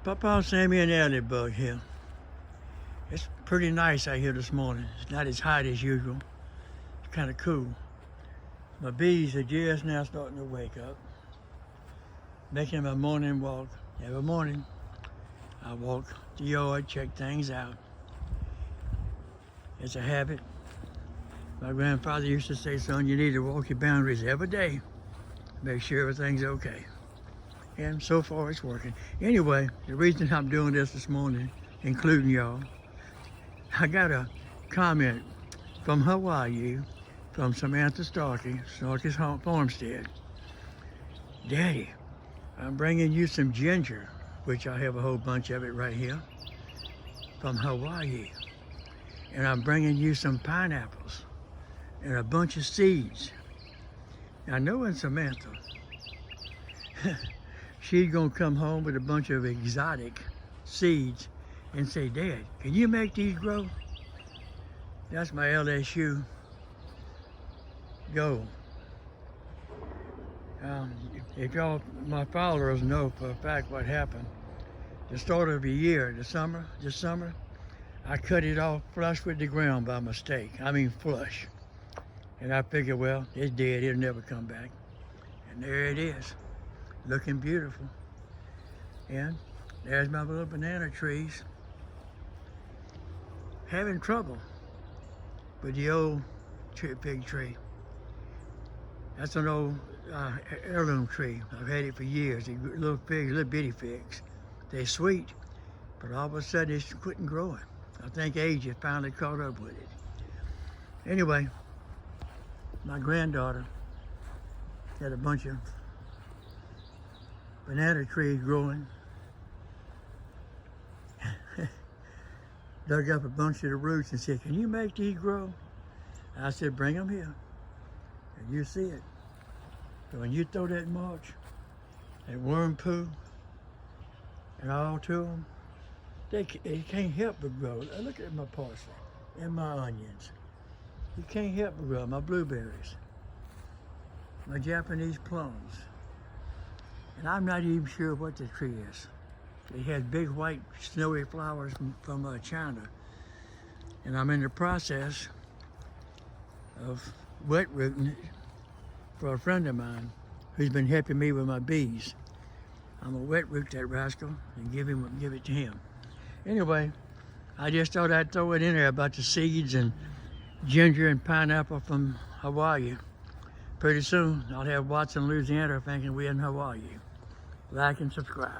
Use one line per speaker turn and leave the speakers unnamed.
Pawpaw Sammy and Alley bug here. It's pretty nice out here this morning. It's not as hot as usual. It's kind of cool. My bees are just now starting to wake up. Making my morning walk. Every morning I walk the yard, check things out. It's a habit. My grandfather used to say, son, you need to walk your boundaries every day. Make sure everything's okay. And so far it's working. Anyway, the reason I'm doing this morning, including y'all, I got a comment from Hawaii from Samantha Starkey's farmstead. Daddy, I'm bringing you some ginger, which I have a whole bunch of it right here, from Hawaii. And I'm bringing you some pineapples and a bunch of seeds. Now, knowing Samantha, she's gonna come home with a bunch of exotic seeds and say, Dad, can you make these grow? That's my LSU goal. If y'all, my followers, know for a fact what happened, the start of the year, this summer, I cut it off flush with the ground by mistake. I mean flush. And I figured, well, it's dead, it'll never come back. And there it is, looking beautiful. And there's my little banana trees. Having trouble with the old fig tree. That's an old heirloom tree. I've had it for years. Little figs, little bitty figs. They're sweet, but all of a sudden it's quitting growing. I think age has finally caught up with it. Anyway, my granddaughter had a bunch of banana trees growing. Dug up a bunch of the roots and said, can you make these grow? I said, bring them here, and you see it. So when you throw that mulch, that worm poo, and all to them, they can't help but grow. Look at my parsley and my onions. You can't help but grow. My blueberries, my Japanese plums. And I'm not even sure what the tree is. It has big white snowy flowers from China. And I'm in the process of wet rooting it for a friend of mine who's been helping me with my bees. I'm gonna wet root that rascal and give it to him. Anyway, I just thought I'd throw it in there about the seeds and ginger and pineapple from Hawaii. Pretty soon, I'll have Watson, Louisiana thinking we're in Hawaii. Like and subscribe.